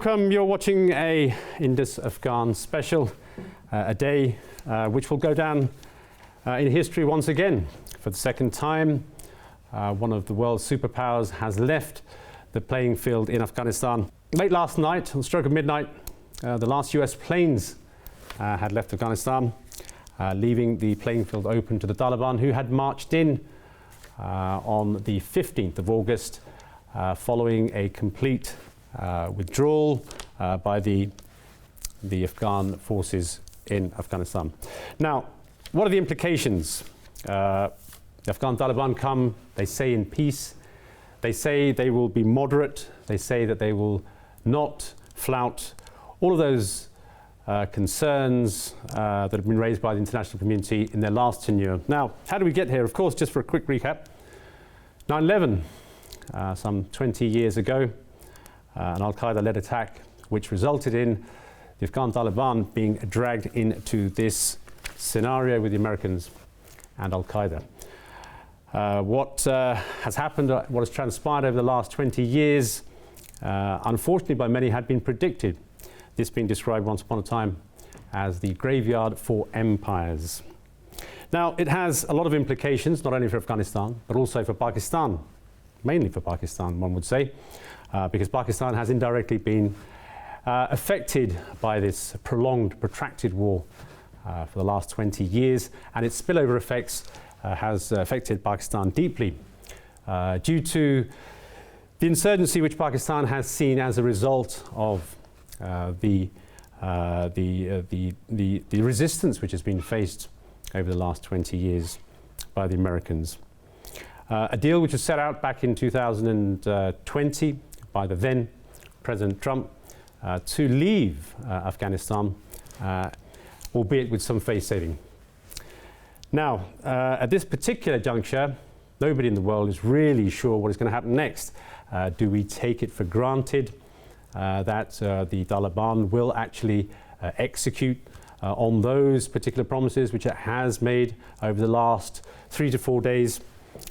Welcome. You're watching a Indus Afghan Special, a day which will go down in history once again. For the second time, one of the world's superpowers has left the playing field in Afghanistan. Late last night, on the stroke of midnight, the last US planes had left Afghanistan, leaving the playing field open to the Taliban, who had marched in on the 15th of August following a complete withdrawal by the Afghan forces in Afghanistan. Now, what are the implications? The Afghan Taliban come, they say, in peace. They say they will be moderate. They say that they will not flout all of those concerns that have been raised by the international community in their last tenure. Now, how do we get here? Of course, just for a quick recap, 9/11, some 20 years ago, an Al-Qaeda-led attack which resulted in the Afghan Taliban being dragged into this scenario with the Americans and Al-Qaeda. What has happened, what has transpired over the last 20 years, unfortunately by many had been predicted. This being described once upon a time as the graveyard for empires. Now, it has a lot of implications, not only for Afghanistan, but also for Pakistan, mainly for Pakistan, one would say, because Pakistan has indirectly been affected by this prolonged, protracted war for the last 20 years, and its spillover effects has affected Pakistan deeply due to the insurgency which Pakistan has seen as a result of the resistance which has been faced over the last 20 years by the Americans. A deal which was set out back in 2020 by the then President Trump to leave Afghanistan, albeit with some face saving. Now, at this particular juncture, nobody in the world is really sure what is going to happen next. Do we take it for granted that the Taliban will actually execute on those particular promises which it has made over the last 3 to 4 days?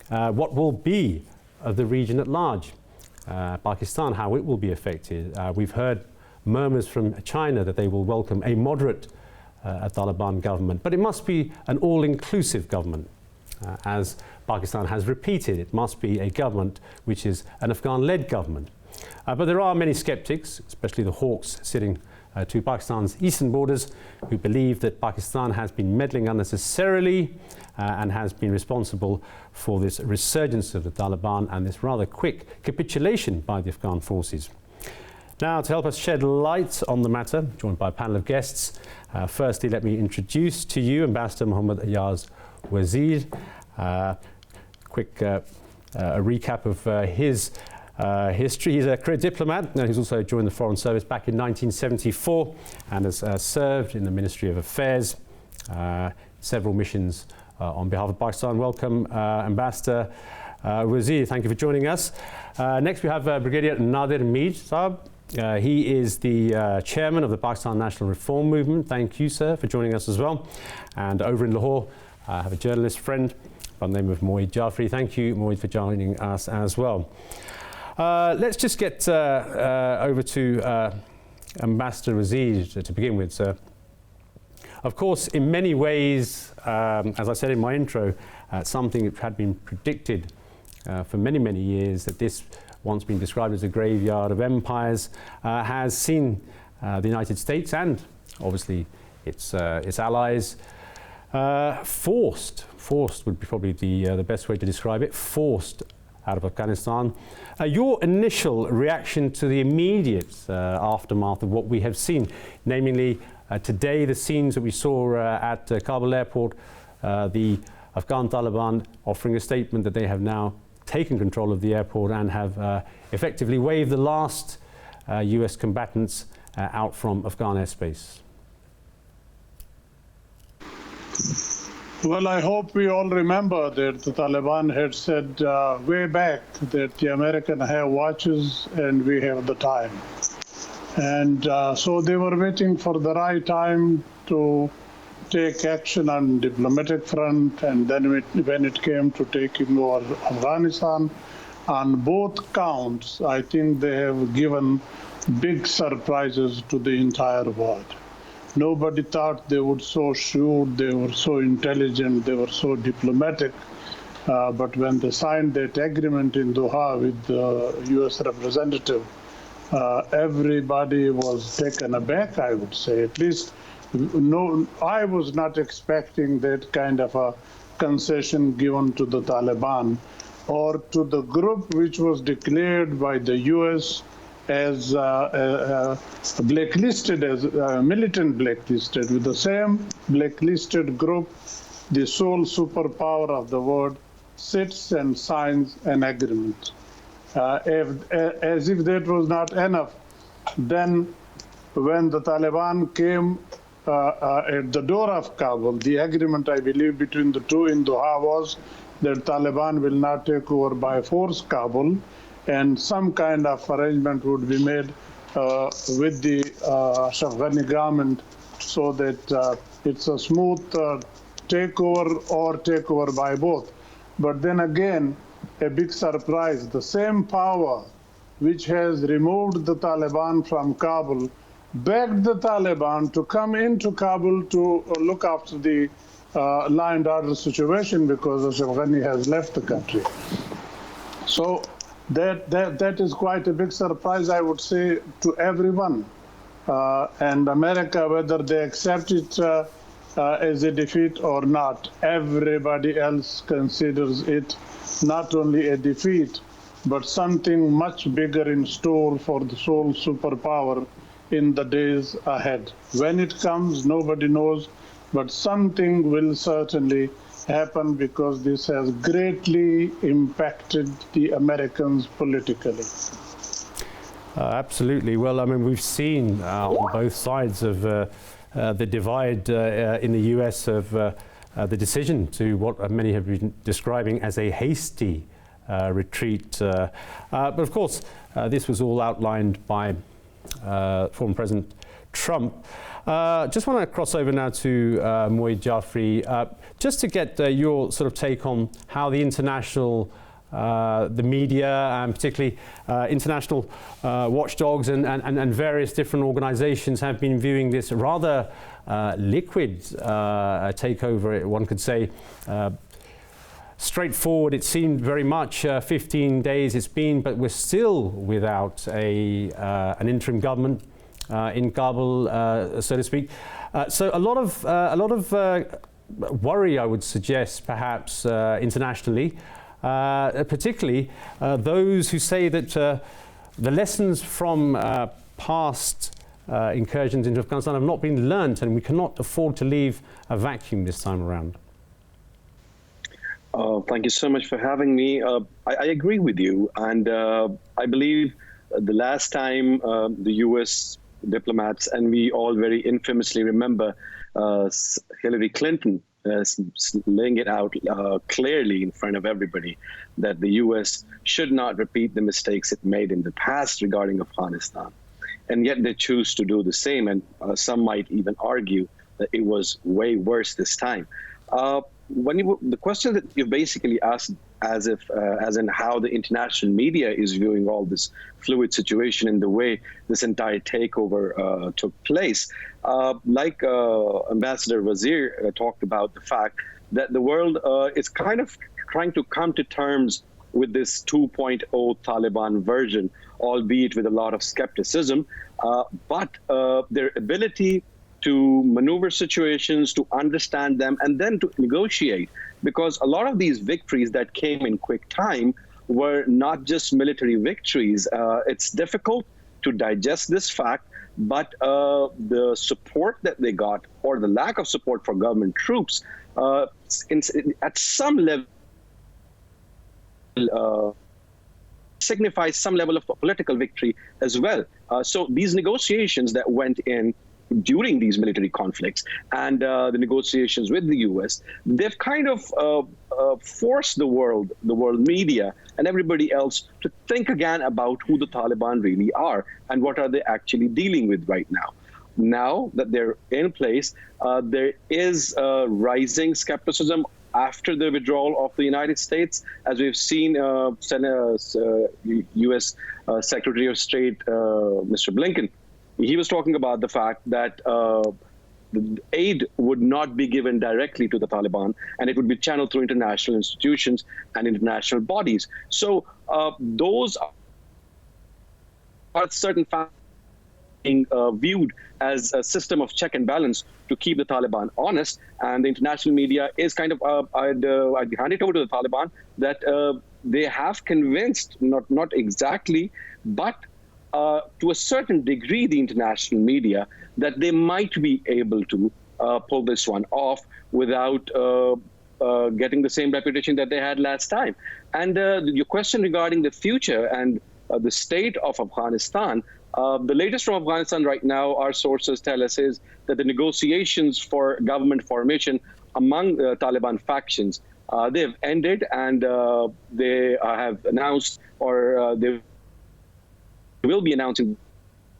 What will be of the region at large? Pakistan, how it will be affected. We've heard murmurs from China that they will welcome a moderate Taliban government, but it must be an all-inclusive government. As Pakistan has repeated, it must be a government which is an Afghan-led government. But there are many skeptics, especially the hawks sitting to Pakistan's eastern borders, who believe that Pakistan has been meddling unnecessarily and has been responsible for this resurgence of the Taliban and this rather quick capitulation by the Afghan forces. Now, to help us shed light on the matter, joined by a panel of guests. Firstly, let me introduce to you Ambassador Mohammad Ayaz Wazir. Quick recap of his history. He's a career diplomat, and he's also joined the Foreign Service back in 1974 and has served in the Ministry of Affairs, several missions on behalf of Pakistan. Welcome, Ambassador Wazir. Thank you for joining us. Next, we have Brigadier Nadir Mir. He is the chairman of the Pakistan National Reform Movement. Thank you, sir, for joining us as well. And over in Lahore, I have a journalist friend by the name of Moayyed Jafri. Thank you, Moayyed, for joining us as well. Let's just get over to Ambassador Wazir to begin with, sir. Of course, in many ways, as I said in my intro, something that had been predicted for many, many years, that this once been described as a graveyard of empires, has seen the United States and obviously its allies forced would be probably the best way to describe it, forced out of Afghanistan. Your initial reaction to the immediate aftermath of what we have seen, namely today the scenes that we saw at Kabul airport, the Afghan Taliban offering a statement that they have now taken control of the airport and have effectively waved the last US combatants out from Afghan airspace. Well, I hope we all remember that the Taliban had said way back that the Americans have watches and we have the time. And so they were waiting for the right time to take action on diplomatic front, and then when it came to taking over Afghanistan, on both counts, I think they have given big surprises to the entire world. Nobody thought they would so shrewd, they were so intelligent, they were so diplomatic. But when they signed that agreement in Doha with the U.S. representative, everybody was taken aback, I would say. At least no, I was not expecting that kind of a concession given to the Taliban or to the group which was declared by the U.S. as blacklisted, as militant blacklisted. With the same blacklisted group, the sole superpower of the world sits and signs an agreement. As if that was not enough, then when the Taliban came at the door of Kabul, the agreement, I believe, between the two in Doha was that Taliban will not take over by force Kabul, and some kind of arrangement would be made with the Afghan government so that it's a smooth takeover or takeover by both. But then again, a big surprise, the same power which has removed the Taliban from Kabul begged the Taliban to come into Kabul to look after the law and order situation because Afghani has left the country. So that is quite a big surprise, I would say, to everyone. And America, whether they accept it as a defeat or not, everybody else considers it not only a defeat, but something much bigger in store for the sole superpower in the days ahead. When it comes, nobody knows, but something will certainly happen because this has greatly impacted the Americans politically. Absolutely. Well, I mean, we've seen on both sides of the divide in the US of the decision to what many have been describing as a hasty retreat. But of course, this was all outlined by former President Trump. Just want to cross over now to Moayyed Jafri, just to get your sort of take on how the international, the media, and particularly international watchdogs and various different organizations have been viewing this rather liquid takeover, one could say. Straightforward, it seemed very much 15 days it's been, but we're still without an interim government in Kabul, so to speak. So a lot of worry, I would suggest, perhaps internationally, particularly those who say that the lessons from past incursions into Afghanistan have not been learnt, and we cannot afford to leave a vacuum this time around. Thank you so much for having me. I agree with you, and I believe the last time the U.S. diplomats, and we all very infamously remember Hillary Clinton laying it out clearly in front of everybody that the U.S. should not repeat the mistakes it made in the past regarding Afghanistan. And yet they choose to do the same, and some might even argue that it was way worse this time. The question that you basically asked, as in how the international media is viewing all this fluid situation and the way this entire takeover took place, like Ambassador Wazir talked about the fact that the world is kind of trying to come to terms with this 2.0 Taliban version, albeit with a lot of skepticism, but their ability to maneuver situations, to understand them, and then to negotiate. Because a lot of these victories that came in quick time were not just military victories. It's difficult to digest this fact, but the support that they got, or the lack of support for government troops, at some level signifies some level of political victory as well. So these negotiations that went in during these military conflicts and the negotiations with the U.S., they've kind of forced the world media and everybody else to think again about who the Taliban really are and what are they actually dealing with right now. Now that they're in place, there is rising skepticism after the withdrawal of the United States, as we've seen U.S. Secretary of State Mr. Blinken. He was talking about the fact that the aid would not be given directly to the Taliban, and it would be channeled through international institutions and international bodies. So those are certain factors being viewed as a system of check and balance to keep the Taliban honest. And the international media is kind of, I'd hand it over to the Taliban, that they have convinced, not exactly, but to a certain degree, the international media, that they might be able to pull this one off without getting the same reputation that they had last time. And your question regarding the future and the state of Afghanistan, the latest from Afghanistan right now, our sources tell us, is that the negotiations for government formation among the Taliban factions, they have ended, and they have announced, or they will be announcing,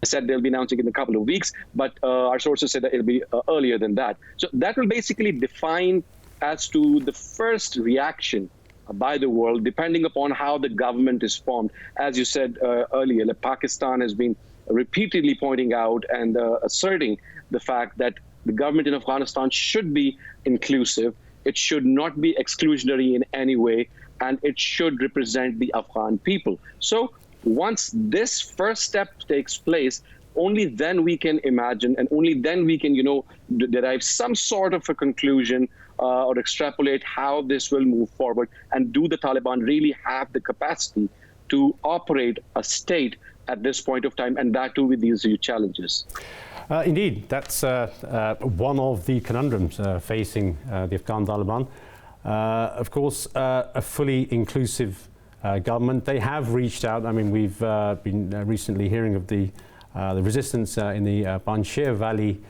said they'll be announcing in a couple of weeks, but our sources said that it'll be earlier than that. So that will basically define as to the first reaction by the world, depending upon how the government is formed. As you said earlier, Pakistan has been repeatedly pointing out and asserting the fact that the government in Afghanistan should be inclusive, it should not be exclusionary in any way, and it should represent the Afghan people. So once this first step takes place, only then we can imagine, and only then we can, derive some sort of a conclusion or extrapolate how this will move forward. And do the Taliban really have the capacity to operate a state at this point of time, and that too with these huge challenges? Indeed, that's one of the conundrums facing the Afghan Taliban. Of course, a fully inclusive government. They have reached out. I mean, we've been recently hearing of the resistance in the Panjshir Valley,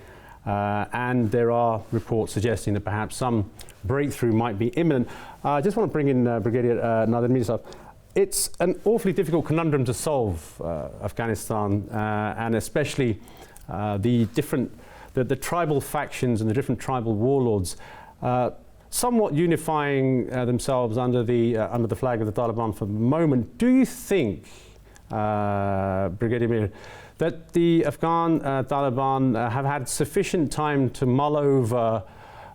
and there are reports suggesting that perhaps some breakthrough might be imminent. I just want to bring in Brigadier Nadir Mir. It's an awfully difficult conundrum to solve, Afghanistan, and especially the tribal factions and the different tribal warlords, somewhat unifying themselves under the flag of the Taliban for the moment. Do you think, Brigadier Mir, that the Afghan Taliban have had sufficient time to mull over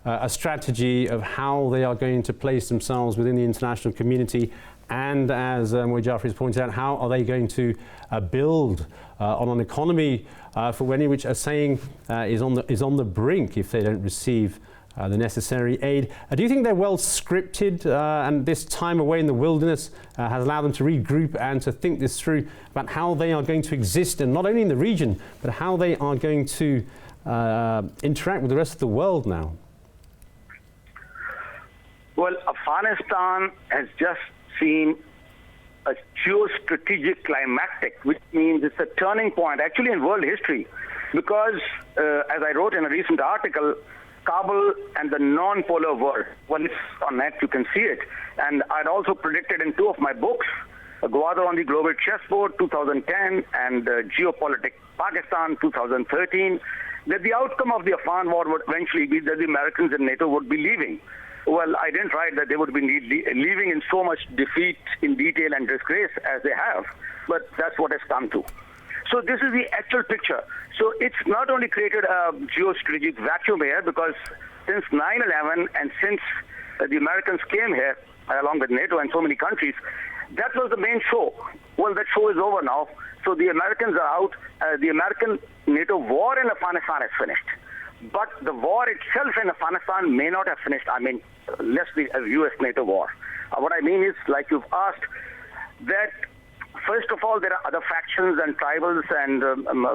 a strategy of how they are going to place themselves within the international community? And as Moayyed Jafri has pointed out, how are they going to build on an economy for many which are saying is on the brink if they don't receive the necessary aid? Do you think they're well scripted, and this time away in the wilderness has allowed them to regroup and to think this through about how they are going to exist, and not only in the region, but how they are going to interact with the rest of the world now? Well, Afghanistan has just seen a geostrategic climactic, which means it's a turning point actually in world history, because as I wrote in a recent article, Kabul and the non-polar world, well, it's on net, you can see it. And I'd also predicted in two of my books, Guada on the Global Chessboard, 2010, and Geopolitics, Pakistan, 2013, that the outcome of the Afghan war would eventually be that the Americans and NATO would be leaving. Well, I didn't write that they would be leaving in so much defeat in detail and disgrace as they have, but that's what has come to. So this is the actual picture. So it's not only created a geostrategic vacuum here, because since 9/11 and since the Americans came here, along with NATO and so many countries, that was the main show. Well, that show is over now. So the Americans are out. The American-NATO war in Afghanistan is finished. But the war itself in Afghanistan may not have finished. I mean, less the US-NATO war. What I mean is, like you've asked, that first of all, there are other factions and tribals and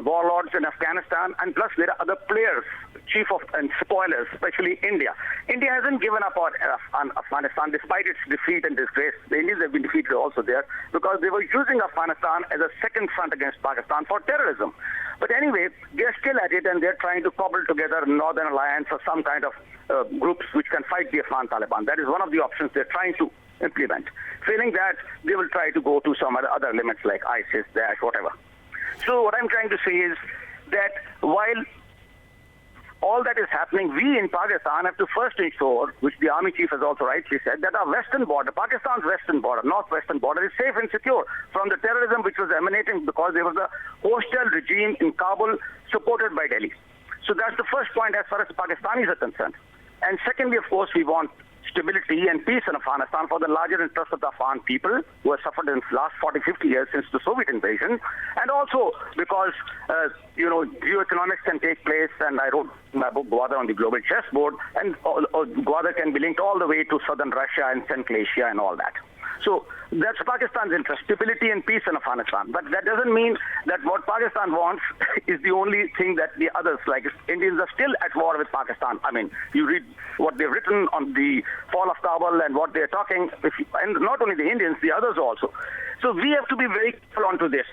warlords in Afghanistan, and plus there are other players, chief of and spoilers, especially India. India hasn't given up on Afghanistan despite its defeat and disgrace. The Indians have been defeated also there because they were using Afghanistan as a second front against Pakistan for terrorism. But anyway, they're still at it, and they're trying to cobble together a Northern Alliance or some kind of groups which can fight the Afghan Taliban. That is one of the options they're trying to implement. Failing that, they will try to go to some other limits like ISIS, Daesh, whatever. So what I'm trying to say is that while all that is happening, we in Pakistan have to first ensure, which the army chief has also rightly said, that our western border, Pakistan's western border, northwestern border, is safe and secure from the terrorism which was emanating because there was a hostile regime in Kabul supported by Delhi. So that's the first point as far as Pakistanis are concerned. And secondly, of course, we want stability and peace in Afghanistan for the larger interest of the Afghan people who have suffered in the last 40, 50 years since the Soviet invasion. And also because, geoeconomics can take place, and I wrote my book, Gwadar on the Global Chessboard, and Gwadar can be linked all the way to southern Russia and Central Asia and all that. So that's Pakistan's interest, stability and peace in Afghanistan. But that doesn't mean that what Pakistan wants is the only thing that the others, like Indians, are still at war with Pakistan. I mean, you read what they've written on the fall of Kabul and what they're talking, and not only the Indians, the others also. So we have to be very careful onto this.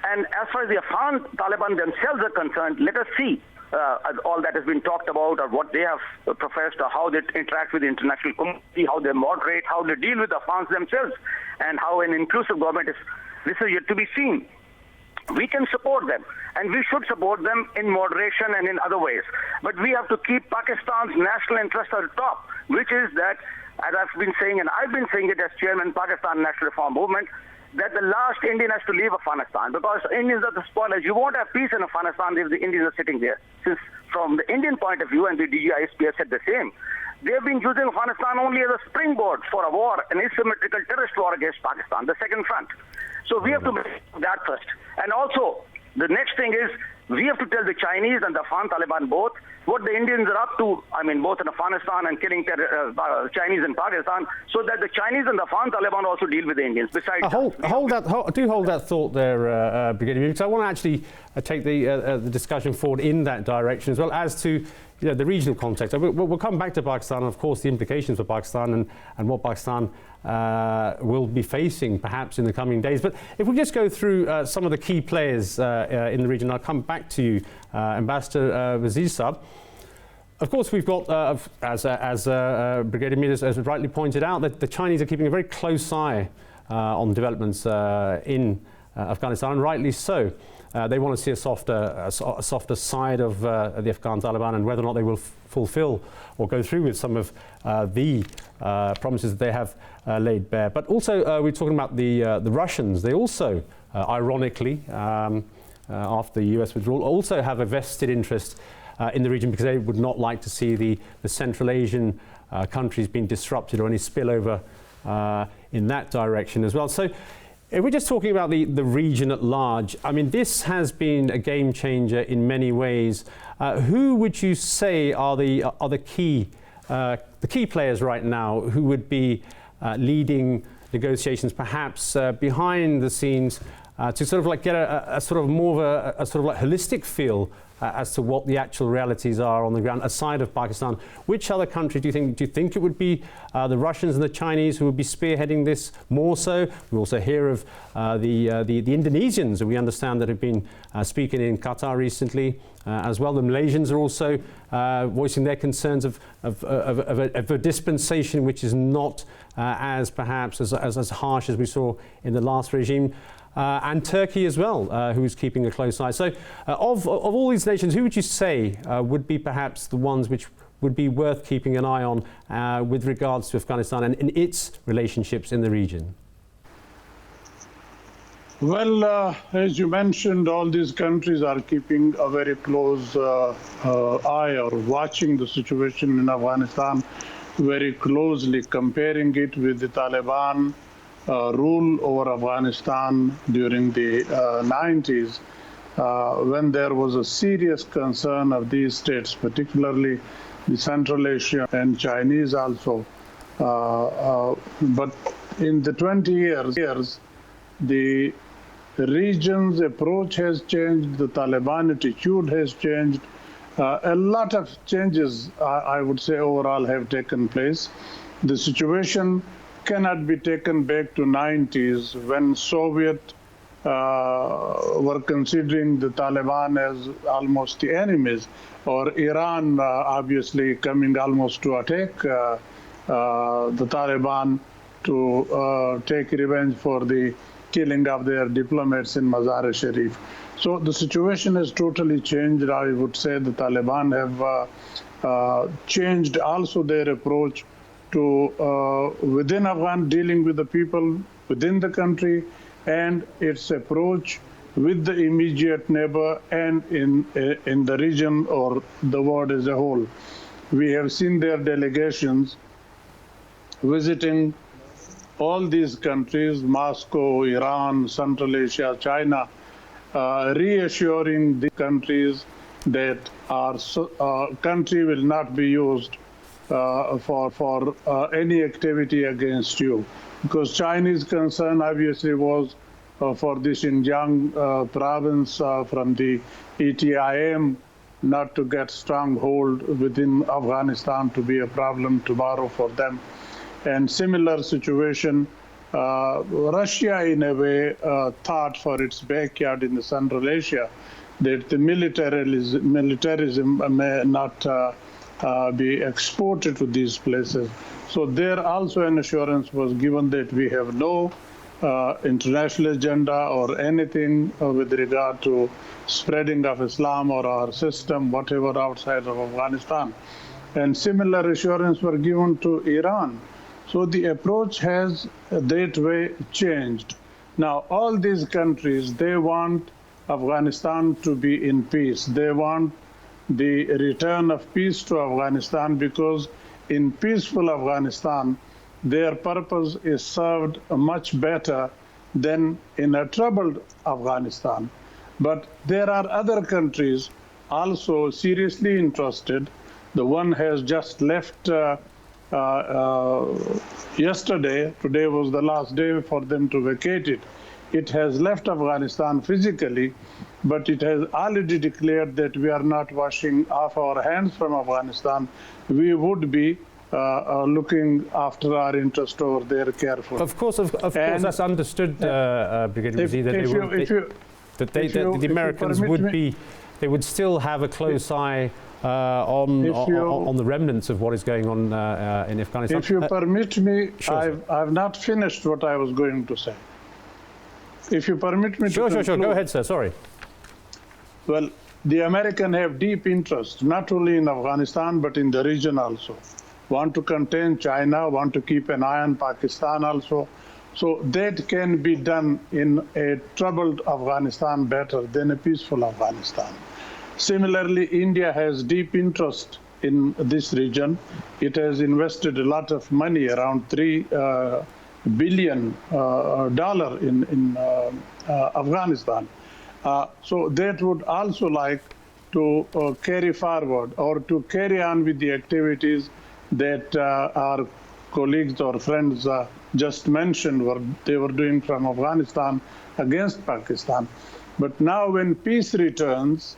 And as far as the Afghan Taliban themselves are concerned, let us see all that has been talked about, or what they have professed, or how they interact with the international community, how they moderate, how they deal with the Afghans themselves, and how an inclusive government is. This is yet to be seen. We can support them, and we should support them in moderation and in other ways. But we have to keep Pakistan's national interest at the top, which is that, as I've been saying, and I've been saying it as chairman of Pakistan National Reform Movement, that the last Indian has to leave Afghanistan, because Indians are the spoilers. You won't have peace in Afghanistan if the Indians are sitting there. Since from the Indian point of view, and the DGISP have said the same, they have been using Afghanistan only as a springboard for a war, an asymmetrical terrorist war against Pakistan, the second front. So we have to make that first. And also, the next thing is, we have to tell the Chinese and the Afghan Taliban both what the Indians are up to, I mean, both in Afghanistan and killing Chinese in Pakistan, so that the Chinese and the Afghan Taliban also deal with the Indians. Besides, hold that thought there, Brigadier Mir, because I want to actually take the discussion forward in that direction, as well as to the regional context. We'll come back to Pakistan, and of course the implications for Pakistan and what Pakistan will be facing perhaps in the coming days. But if we just go through some of the key players in the region, I'll come back to you, Ambassador Wazir Saab. Of course, we've got, as Brigadier Mir has rightly pointed out, that the Chinese are keeping a very close eye on developments in Afghanistan, and rightly so. They want to see a softer side of the Afghan Taliban, and whether or not they will fulfill or go through with some of the promises that they have laid bare. But also, we're talking about the Russians. They also, ironically, after the US withdrawal, also have a vested interest in the region, because they would not like to see the Central Asian countries being disrupted, or any spillover in that direction as well. So if we're just talking about the region at large, I mean, this has been a game changer in many ways. Who would you say are the key players right now who would be leading negotiations, perhaps behind the scenes, to sort of like get a sort of more of a sort of like holistic feel as to what the actual realities are on the ground aside of Pakistan? Which other country do you think it would be the Russians and the Chinese who would be spearheading this more so? We also hear of the Indonesians, who we understand that have been speaking in Qatar recently as well. The Malaysians are also voicing their concerns of a dispensation which is not as perhaps as harsh as we saw in the last regime. And Turkey as well, who is keeping a close eye. So of all these nations, who would you say would be perhaps the ones which would be worth keeping an eye on with regards to Afghanistan and in its relationships in the region? Well, as you mentioned, all these countries are keeping a very close eye, or watching the situation in Afghanistan very closely, comparing it with the Taliban rule over Afghanistan during the 90s, when there was a serious concern of these states, particularly the Central Asia and Chinese also. But in the 20 years, the region's approach has changed, the Taliban attitude has changed. A lot of changes, I would say, overall have taken place. The situation cannot be taken back to 90s, when Soviet were considering the Taliban as almost the enemies, or Iran obviously coming almost to attack the Taliban to take revenge for the killing of their diplomats in Mazar-e-Sharif. So the situation has totally changed. I would say the Taliban have changed also their approach to within Afghan, dealing with the people within the country, and its approach with the immediate neighbor and in the region or the world as a whole. We have seen their delegations visiting all these countries, Moscow, Iran, Central Asia, China, reassuring the countries that our country will not be used for any activity against you. Because Chinese concern obviously was for this Xinjiang province from the ETIM not to get stronghold within Afghanistan to be a problem tomorrow for them. And similar situation, Russia in a way thought for its backyard in the Central Asia that the militarism may not be exported to these places. So there also an assurance was given that we have no international agenda or anything with regard to spreading of Islam or our system, whatever outside of Afghanistan. And similar assurance were given to Iran. So the approach has that way changed. Now, all these countries, they want Afghanistan to be in peace. They want the return of peace to Afghanistan because in peaceful Afghanistan, their purpose is served much better than in a troubled Afghanistan. But there are other countries also seriously interested. The one has just left yesterday. Today was the last day for them to vacate it. It has left Afghanistan physically, but it has already declared that we are not washing off our hands from Afghanistan. We would be looking after our interest over there carefully. Of course, that's understood, Brigadier Wazir, that the Americans they would still have a close eye on the remnants of what is going on in Afghanistan. If you permit me, sure, I've not finished what I was going to say. If you permit me to conclude. Sure. Go ahead, sir. Sorry. Well, the Americans have deep interest, not only in Afghanistan, but in the region also. Want to contain China, want to keep an eye on Pakistan also. So that can be done in a troubled Afghanistan better than a peaceful Afghanistan. Similarly, India has deep interest in this region. It has invested a lot of money, around $3 billion in Afghanistan. So that would also like to carry forward or to carry on with the activities that our colleagues or friends just mentioned they were doing from Afghanistan against Pakistan. But now when peace returns,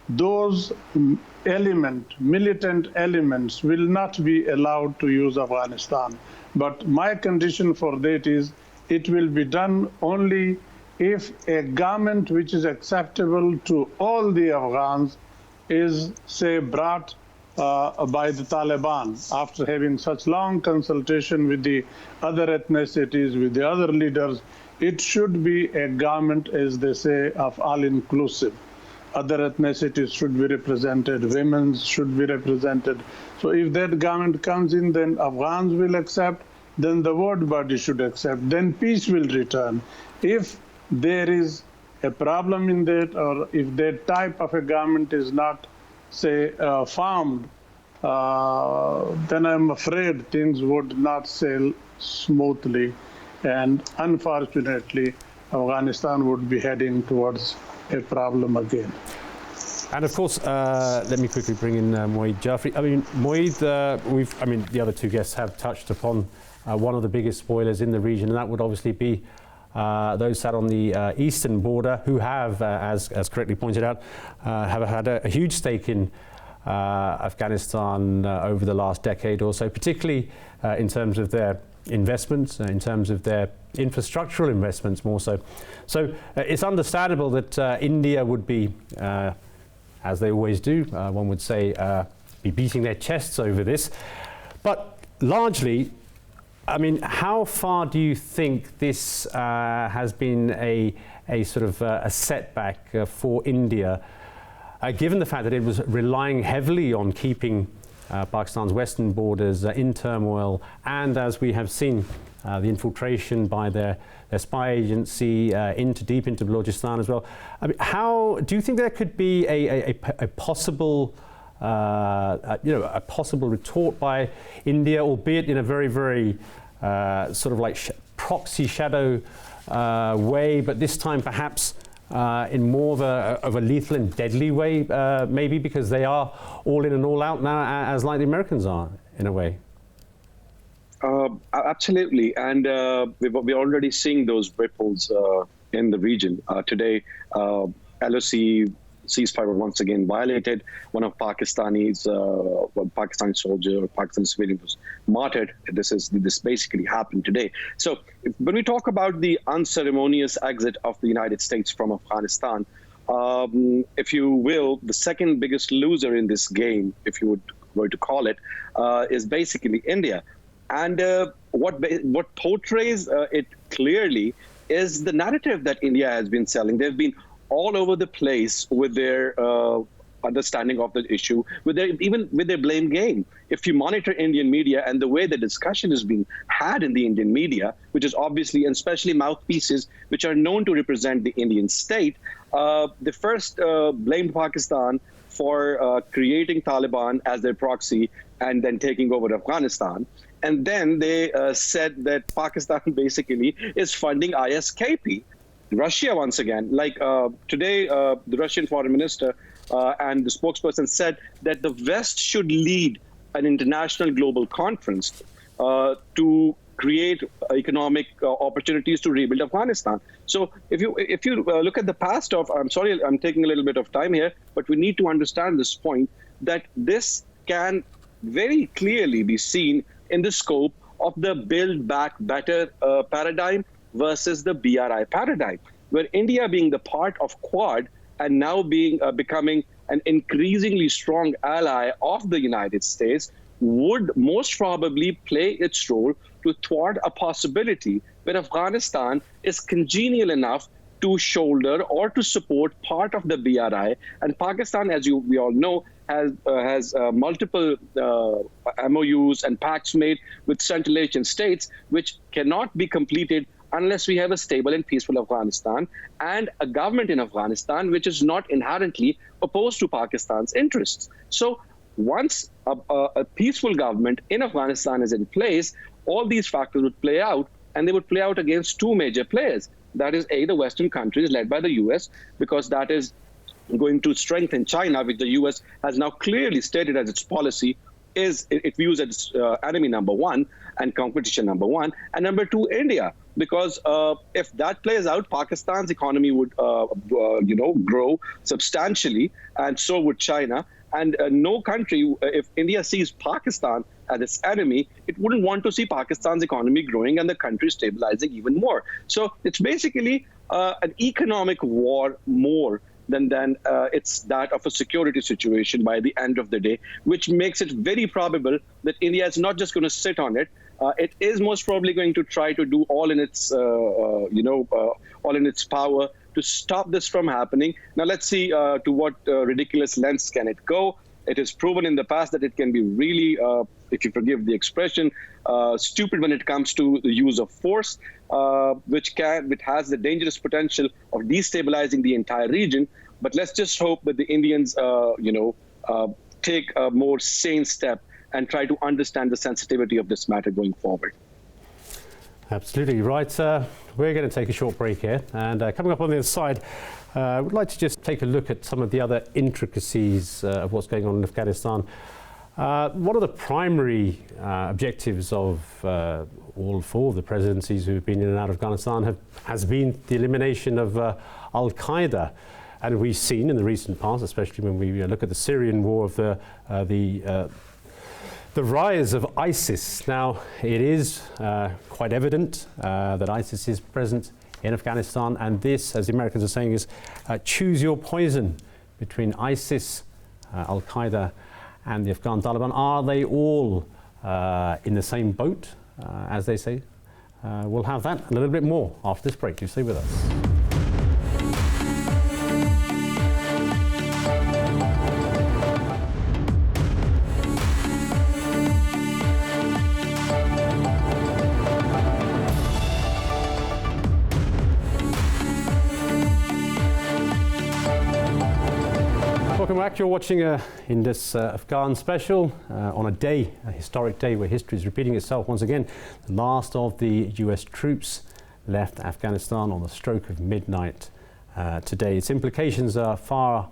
those militant elements will not be allowed to use Afghanistan. But my condition for that is it will be done only if a government which is acceptable to all the Afghans is, say, brought by the Taliban after having such long consultation with the other ethnicities, with the other leaders. It should be a government, as they say, of all-inclusive. Other ethnicities should be represented, women should be represented. So if that government comes in, then Afghans will accept, then the world body should accept, then peace will return. If there is a problem in that, or if that type of a government is not, say, formed, then I'm afraid things would not sail smoothly. And unfortunately, Afghanistan would be heading towards a problem again. And of course, let me quickly bring in Moayyed Jafri. I mean, Moayyed, the other two guests have touched upon one of the biggest spoilers in the region, and that would obviously be those sat on the eastern border who have, as correctly pointed out, have had a huge stake in Afghanistan over the last decade or so, particularly in terms of their investments, in terms of their infrastructural investments more so. So it's understandable that India would be, as they always do, one would say, be beating their chests over this. But largely, I mean, how far do you think this has been a sort of a setback for India, given the fact that it was relying heavily on keeping Pakistan's western borders in turmoil, and as we have seen, the infiltration by their spy agency deep into Balochistan as well. I mean, how do you think there could be a possible a possible retort by India, albeit in a very, very sort of like proxy shadow way, but this time perhaps in more of a lethal and deadly way, maybe because they are all in and all out now, as like the Americans are, in a way? Absolutely, and we're already seeing those ripples in the region. Today, LOC ceasefire was once again violated. One of Pakistani soldier or Pakistani civilian was martyred. This basically happened today. So when we talk about the unceremonious exit of the United States from Afghanistan, if you will, the second biggest loser in this game, if you were to call it, is basically India. And what portrays it clearly is the narrative that India has been selling. They've been all over the place with their understanding of the issue, even with their blame game. If you monitor Indian media and the way the discussion is being had in the Indian media, which is obviously, and especially mouthpieces which are known to represent the Indian state, they first blamed Pakistan for creating Taliban as their proxy and then taking over Afghanistan. And then they said that Pakistan basically is funding ISKP. Russia, once again, like today, the Russian foreign minister and the spokesperson said that the West should lead an international global conference to create economic opportunities to rebuild Afghanistan. So if you look at the past of, I'm sorry, I'm taking a little bit of time here, but we need to understand this point, that this can very clearly be seen in the scope of the Build Back Better paradigm versus the BRI paradigm, where India being the part of Quad and now becoming an increasingly strong ally of the United States would most probably play its role to thwart a possibility where Afghanistan is congenial enough to shoulder or to support part of the BRI. And Pakistan, as we all know, has multiple MOUs and pacts made with Central Asian states, which cannot be completed unless we have a stable and peaceful Afghanistan and a government in Afghanistan which is not inherently opposed to Pakistan's interests. So once a peaceful government in Afghanistan is in place, all these factors would play out, and they would play out against two major players. That is, the Western countries led by the US, because that is going to strengthen China, which the US has now clearly stated as its policy it views as enemy number one and competition number one, and number two, India, because if that plays out, Pakistan's economy would grow substantially, and so would China. And no country, if India sees Pakistan as its enemy, it wouldn't want to see Pakistan's economy growing and the country stabilizing even more. So it's basically an economic war more than it's that of a security situation by the end of the day, which makes it very probable that India is not just going to sit on it. It is most probably going to try to do all in its, all in its power to stop this from happening. Now, let's see to what ridiculous lengths can it go. It is proven in the past that it can be really, if you forgive the expression, stupid when it comes to the use of force, which has the dangerous potential of destabilizing the entire region. But let's just hope that the Indians, take a more sane step and try to understand the sensitivity of this matter going forward. Absolutely right. We're going to take a short break here, and coming up on the other side, I would like to just take a look at some of the other intricacies of what's going on in Afghanistan. One of the primary objectives of all four of the presidencies who have been in and out of Afghanistan has been the elimination of Al-Qaeda. And we've seen in the recent past, especially when we look at the Syrian war, of the rise of ISIS. Now, it is quite evident that ISIS is present in Afghanistan, and this, as the Americans are saying, is choose your poison between ISIS, Al-Qaeda, and the Afghan Taliban. Are they all in the same boat? as they say. We'll have that and a little bit more after this break. Do stay with us. Welcome back. You're watching Indus Afghan Special on a historic day where history is repeating itself once again. The last of the US troops left Afghanistan on the stroke of midnight today. Its implications are far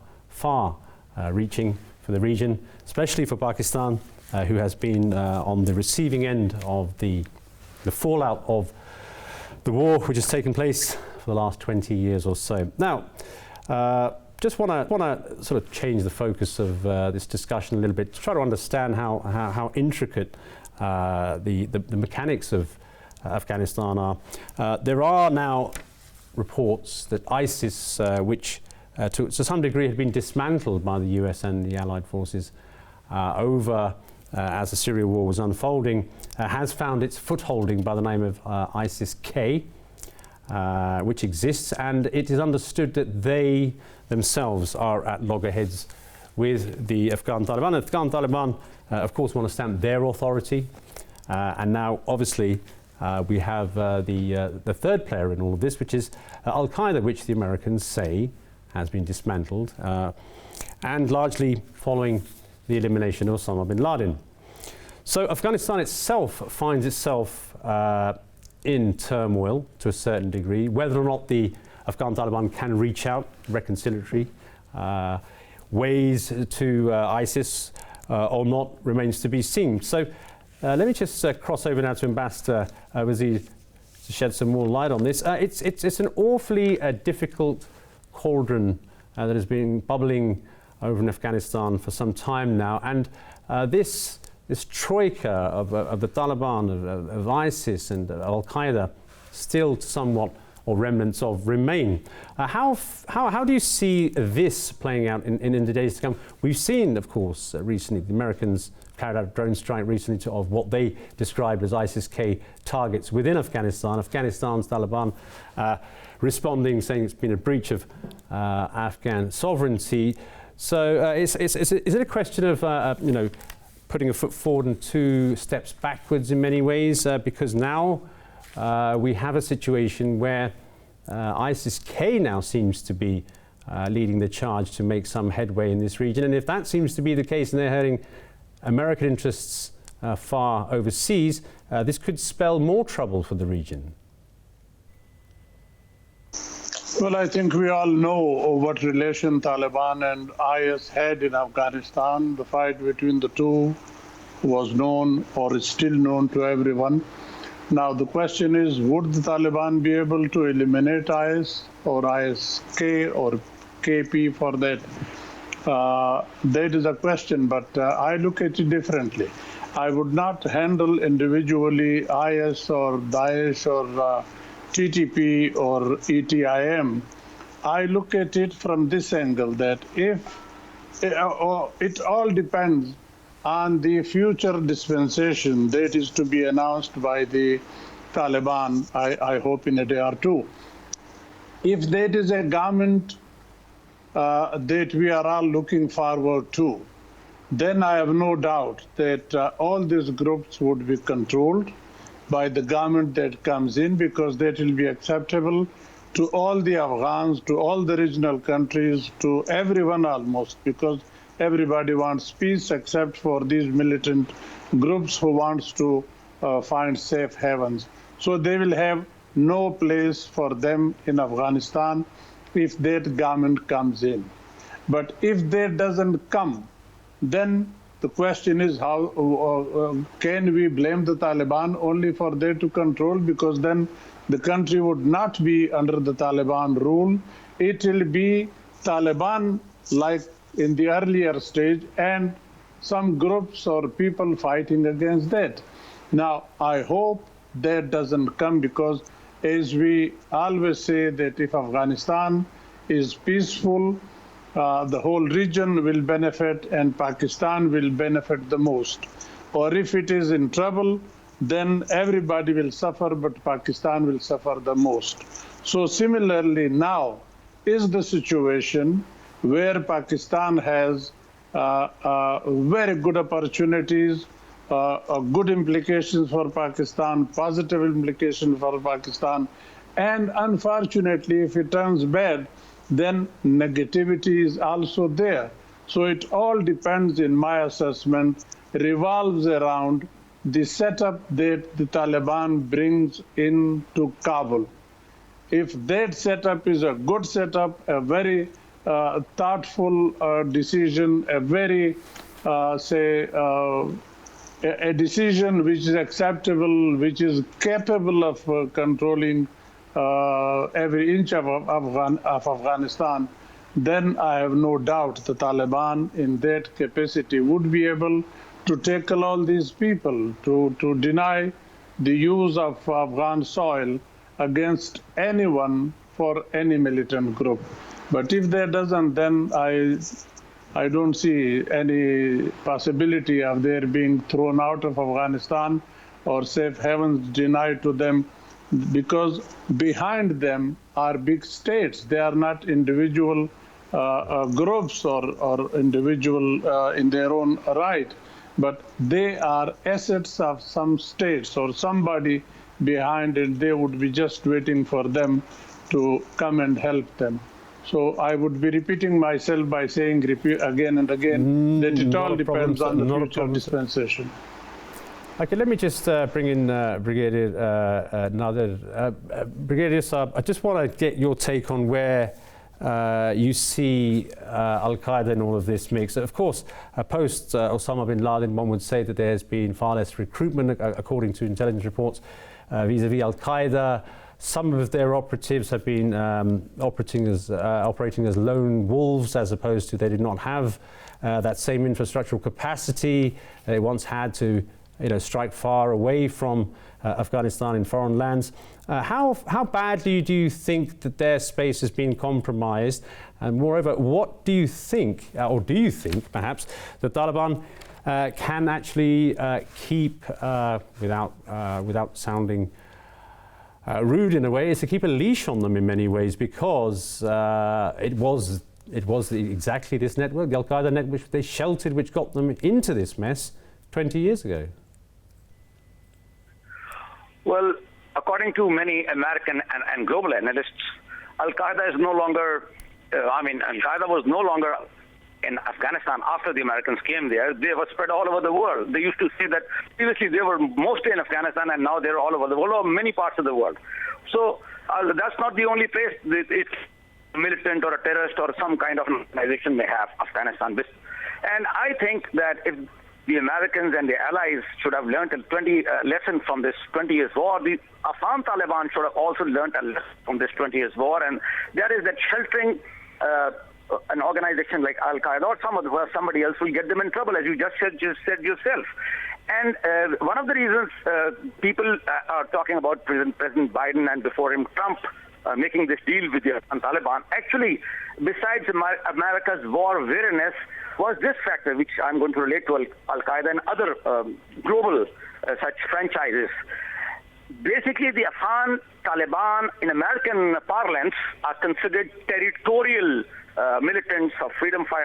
reaching for the region, especially for Pakistan, who has been on the receiving end of the fallout of the war which has taken place for the last 20 years or so. Now, just want to sort of change the focus of this discussion a little bit to try to understand how intricate the mechanics of Afghanistan are. There are now reports that ISIS, which to some degree had been dismantled by the US and the Allied forces as the Syria war was unfolding, has found its footholding by the name of ISIS-K, which exists, and it is understood that they themselves are at loggerheads with the Afghan Taliban. The Afghan Taliban, of course, want to stamp their authority, and now, obviously, we have the third player in all of this, which is Al-Qaeda, which the Americans say has been dismantled, and largely following the elimination of Osama bin Laden. So Afghanistan itself finds itself in turmoil to a certain degree. Whether or not the Afghan Taliban can reach out reconciliatory ways to ISIS or not remains to be seen. So let me just cross over now to Ambassador Wazir to shed some more light on this. It's an awfully difficult cauldron that has been bubbling over in Afghanistan for some time now, and this troika of the Taliban, of ISIS and Al-Qaeda still somewhat, or remnants of, remain. How do you see this playing out in the days to come? We've seen, of course, recently the Americans carried out a drone strike recently of what they described as ISIS-K targets within Afghanistan. Afghanistan's Taliban responding, saying it's been a breach of Afghan sovereignty. So is it a question of putting a foot forward and two steps backwards in many ways, because now we have a situation where ISIS-K now seems to be leading the charge to make some headway in this region. And if that seems to be the case and they're hurting American interests far overseas, this could spell more trouble for the region. Well, I think we all know what relation Taliban and IS had in Afghanistan. The fight between the two was known, or is still known to everyone. Now, the question is, would the Taliban be able to eliminate IS or IS-K or KP for that? That is a question, but I look at it differently. I would not handle individually IS or Daesh or TTP or ETIM. I look at it from this angle, that if it all depends on the future dispensation that is to be announced by the Taliban, I hope in a day or two. If that is a government that we are all looking forward to, then I have no doubt that all these groups would be controlled by the government that comes in, because that will be acceptable to all the Afghans, to all the regional countries, to everyone almost, because everybody wants peace except for these militant groups who wants to find safe havens. So they will have no place for them in Afghanistan if that government comes in. But if that doesn't come, then the question is, how can we blame the Taliban only for they to control? Because then the country would not be under the Taliban rule. It will be Taliban like in the earlier stage, and some groups or people fighting against that. Now, I hope that doesn't come, because as we always say, that if Afghanistan is peaceful, the whole region will benefit and Pakistan will benefit the most. Or if it is in trouble, then everybody will suffer, but Pakistan will suffer the most. So similarly now is the situation where Pakistan has very good opportunities, good implications for Pakistan, positive implications for Pakistan, and unfortunately, if it turns bad, then negativity is also there. So it all depends, in my assessment, revolves around the setup that the Taliban brings into Kabul. If that setup is a good setup, a very thoughtful decision, a very, a decision which is acceptable, which is capable of controlling every inch of Afghanistan, then I have no doubt the Taliban in that capacity would be able to tackle all these people, to deny the use of Afghan soil against anyone for any militant group. But if that doesn't, then I don't see any possibility of their being thrown out of Afghanistan or safe havens denied to them, because behind them are big states. They are not individual groups or individual in their own right, but they are assets of some states or somebody behind it. They would be just waiting for them to come and help them. So I would be repeating myself by saying again and again that it all depends on the future dispensation. Okay, let me just bring in Brigadier Nadir. Brigadier Saab, I just want to get your take on where you see Al-Qaeda in all of this mix. Of course, post Osama bin Laden, one would say that there's been far less recruitment, according to intelligence reports, vis-a-vis Al-Qaeda. Some of their operatives have been operating as lone wolves, as opposed to they did not have that same infrastructural capacity they once had to strike far away from Afghanistan in foreign lands. How badly do you think that their space has been compromised? And moreover, what do you think, or do you think perhaps, the Taliban can actually keep, without sounding rude in a way, is to keep a leash on them in many ways, because it was exactly this network, the Al-Qaeda network, which they sheltered, which got them into this mess 20 years ago? Well, according to many American and global analysts, Al-Qaeda is no longer, Al-Qaeda was no longer in Afghanistan after the Americans came there. They were spread all over the world. They used to say that previously they were mostly in Afghanistan, and now they're all over the world, or many parts of the world. So that's not the only place it's militant or a terrorist or some kind of organization may have Afghanistan. And I think that if the Americans and the allies should have learned a lesson from this 20 years war, the Afghan Taliban should have also learned a lesson from this 20 years war, and that is that sheltering an organization like Al-Qaeda or somebody else will get them in trouble, as you just said yourself. And one of the reasons people are talking about President Biden and before him Trump making this deal with the Taliban, actually, besides America's war weariness, was this factor, which I'm going to relate to Al-Qaeda and other global such franchises. Basically, the Afghan Taliban, in American parlance, are considered territorial militants of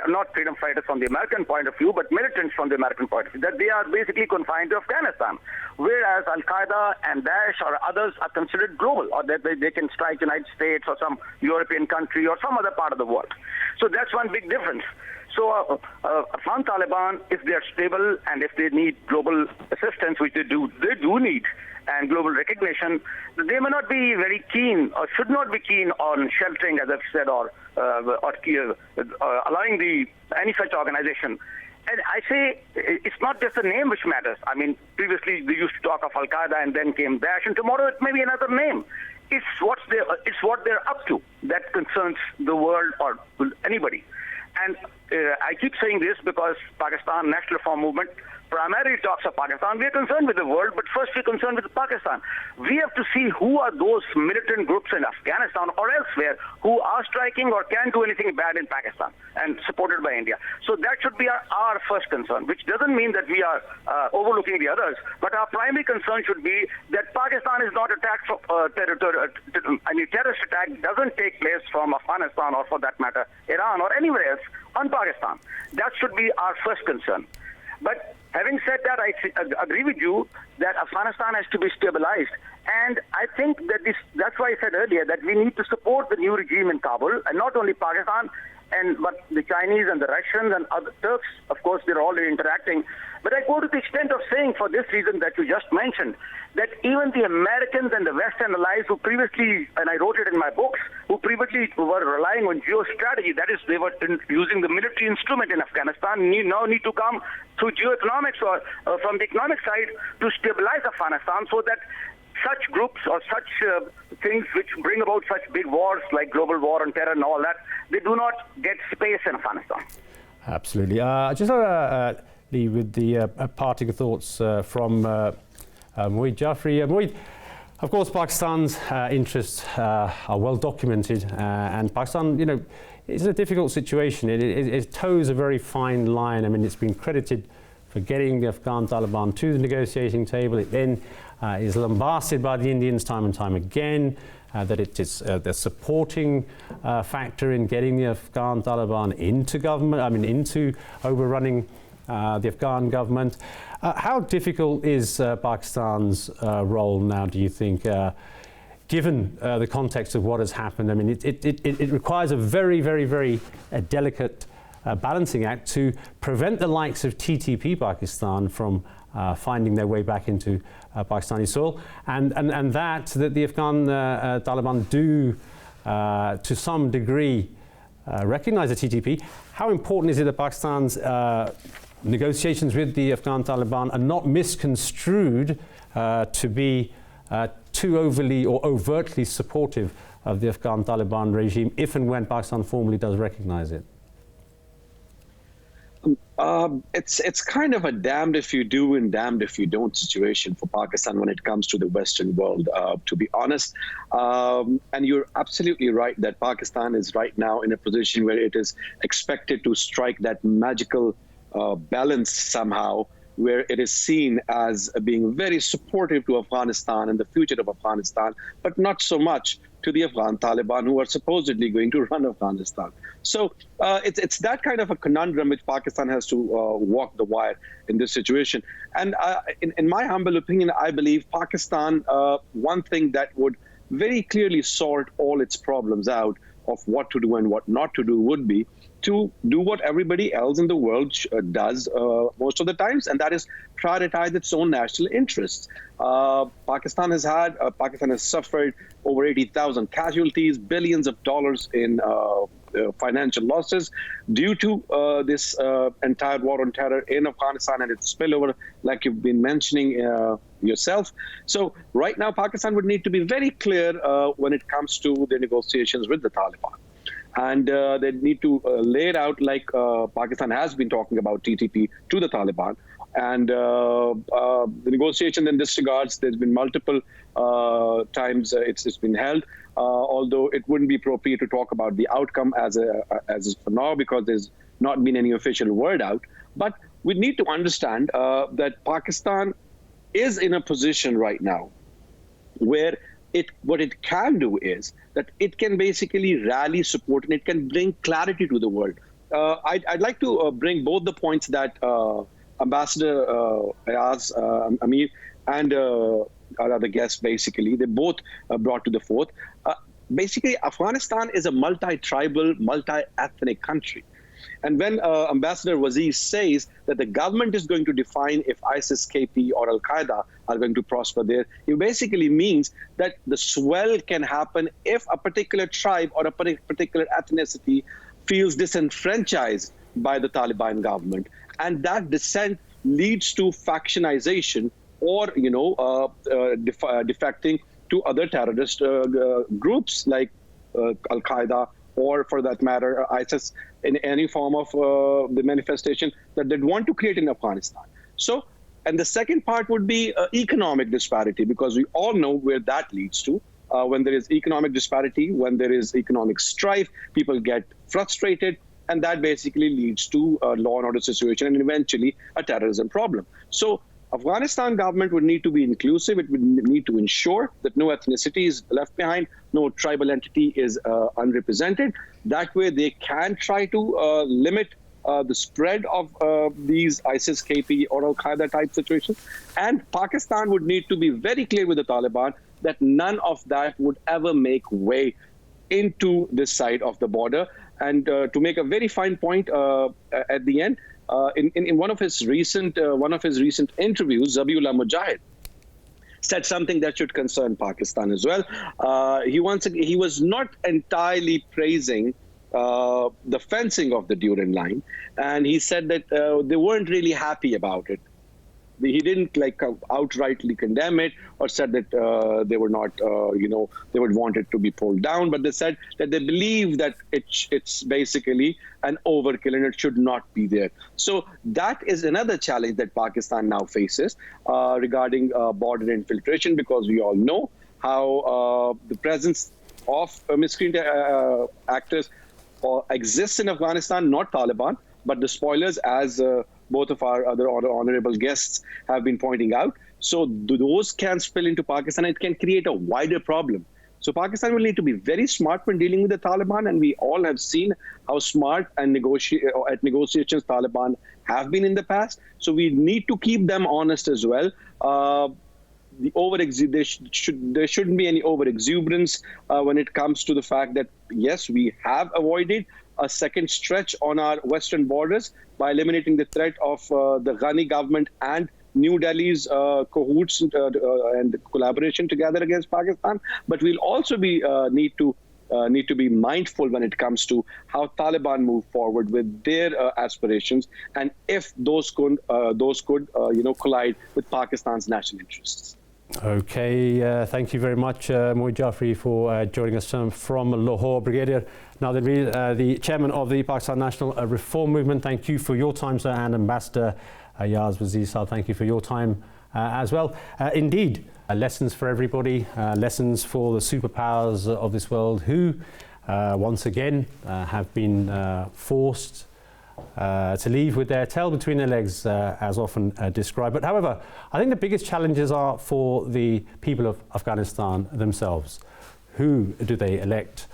not freedom fighters from the American point of view, but militants from the American point of view, that they are basically confined to Afghanistan, whereas Al-Qaeda and Daesh or others are considered global, or that they can strike United States or some European country or some other part of the world. So that's one big difference. So Afghan Taliban, if they are stable and if they need global assistance, which they do need, and global recognition, they may not be very keen or should not be keen on sheltering, as I've said, or allowing any such organization. And I say it's not just the name which matters. I mean, previously they used to talk of Al-Qaeda and then came Daesh, and tomorrow it may be another name. It's what they're up to that concerns the world or anybody. And I keep saying this because Pakistan National Reform Movement primarily talks of Pakistan. We are concerned with the world, but first we're concerned with Pakistan. We have to see who are those militant groups in Afghanistan or elsewhere who are striking or can do anything bad in Pakistan and supported by India. So that should be our first concern, which doesn't mean that we are overlooking the others, but our primary concern should be that Pakistan is not attacked for any terrorist attack doesn't take place from Afghanistan or, for that matter, Iran or anywhere else on Pakistan. That should be our first concern. But having said that, I agree with you that Afghanistan has to be stabilized. And I think that that's why I said earlier that we need to support the new regime in Kabul, and not only Pakistan, but the Chinese and the Russians and other Turks, of course, they're already interacting. But I go to the extent of saying, for this reason that you just mentioned, that even the Americans and the Western allies who previously, and I wrote it in my books, who previously were relying on geostrategy, that is, they were using the military instrument in Afghanistan, now need to come through geoeconomics or from the economic side to stabilize Afghanistan so that such groups or such things which bring about such big wars like global war on terror and all that, they do not get space in Afghanistan. Absolutely. Just leave with the parting thoughts from Moayyed. Jafri. Moayyed, of course, Pakistan's interests are well documented, and Pakistan, is a difficult situation. It toes a very fine line. I mean, it's been credited for getting the Afghan Taliban to the negotiating table. It then is lambasted by the Indians time and time again, that it is the supporting factor in getting the Afghan Taliban into government, into overrunning the Afghan government. How difficult is Pakistan's role now, do you think, given the context of what has happened? I mean, it requires a very, very, very delicate balancing act to prevent the likes of TTP Pakistan from finding their way back into Pakistani soil, and that the Afghan Taliban do, to some degree, recognize the TTP. How important is it that Pakistan's negotiations with the Afghan Taliban are not misconstrued to be too overly or overtly supportive of the Afghan Taliban regime if and when Pakistan formally does recognize it? It's kind of a damned if you do and damned if you don't situation for Pakistan when it comes to the Western world, to be honest. And you're absolutely right that Pakistan is right now in a position where it is expected to strike that magical balance somehow, where it is seen as being very supportive to Afghanistan and the future of Afghanistan, but not so much to the Afghan Taliban, who are supposedly going to run Afghanistan. So it's that kind of a conundrum which Pakistan has to walk the wire in this situation. And in my humble opinion, I believe Pakistan, one thing that would very clearly sort all its problems out of what to do and what not to do would be to do what everybody else in the world does most of the times, and that is prioritize its own national interests. Pakistan has suffered over 80,000 casualties, billions of dollars in financial losses due to this entire war on terror in Afghanistan and its spillover, like you've been mentioning yourself. So right now, Pakistan would need to be very clear when it comes to the negotiations with the Taliban. And they need to lay it out like Pakistan has been talking about TTP to the Taliban. And the negotiation in this regards, there's been multiple times it's been held, although it wouldn't be appropriate to talk about the outcome as for now because there's not been any official word out. But we need to understand that Pakistan is in a position right now where what it can do is that it can basically rally support and it can bring clarity to the world. I'd like to bring both the points that Ambassador Ayaz, Amir, and our other guests, basically, they both brought to the fore. Basically, Afghanistan is a multi-tribal, multi-ethnic country. And when Ambassador Wazir says that the government is going to define if ISIS, KP, or Al-Qaeda are going to prosper there, it basically means that the swell can happen if a particular tribe or a particular ethnicity feels disenfranchised by the Taliban government. And that dissent leads to factionization or, defecting to other terrorist groups like Al-Qaeda or for that matter, ISIS in any form of the manifestation that they'd want to create in Afghanistan. So, and the second part would be economic disparity, because we all know where that leads to. When there is economic disparity, when there is economic strife, people get frustrated, and that basically leads to a law and order situation and eventually a terrorism problem. So Afghanistan government would need to be inclusive. It would need to ensure that no ethnicity is left behind, no tribal entity is unrepresented. That way they can try to limit the spread of these ISIS, KP, or Al-Qaeda type situations. And Pakistan would need to be very clear with the Taliban that none of that would ever make way into this side of the border. And to make a very fine point at the end, in one of his recent interviews, Zabiullah Mujahid said something that should concern Pakistan as well. He was not entirely praising the fencing of the Durand line, and he said that they weren't really happy about it. He didn't outrightly condemn it or said that they were not, they would want it to be pulled down, but they said that they believe that it's basically an overkill and it should not be there. So that is another challenge that Pakistan now faces regarding border infiltration, because we all know how the presence of miscreant actors exists in Afghanistan, not Taliban, but the spoilers, as both of our other honorable guests have been pointing out. So those can spill into Pakistan. It can create a wider problem. So Pakistan will need to be very smart when dealing with the Taliban, and we all have seen how smart and at negotiations Taliban have been in the past. So we need to keep them honest as well. There shouldn't be any over-exuberance when it comes to the fact that, yes, we have avoided a second stretch on our western borders by eliminating the threat of the Ghani government and New Delhi's cahoots and collaboration together against Pakistan. But we'll also need to be mindful when it comes to how Taliban move forward with their aspirations, and if those could collide with Pakistan's national interests. Okay, thank you very much, Moayyed Jafri, for joining us from Lahore. Brigadier Nadir Mir, the chairman of the Pakistan National Reform Movement, thank you for your time, sir, and Ambassador Ayaz, Wazir, thank you for your time as well. Indeed, lessons for everybody, lessons for the superpowers of this world who, once again, have been forced to leave with their tail between their legs, as often described. But however, I think the biggest challenges are for the people of Afghanistan themselves. Who do they elect?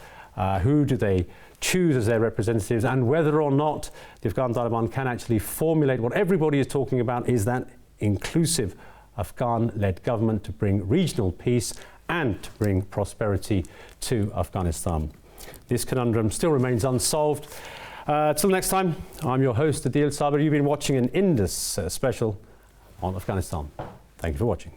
Who do they choose as their representatives? And whether or not the Afghan Taliban can actually formulate what everybody is talking about, is that inclusive Afghan-led government to bring regional peace and to bring prosperity to Afghanistan. This conundrum still remains unsolved. Till next time, I'm your host, Addiel Sabir. You've been watching an Indus Special on Afghanistan. Thank you for watching.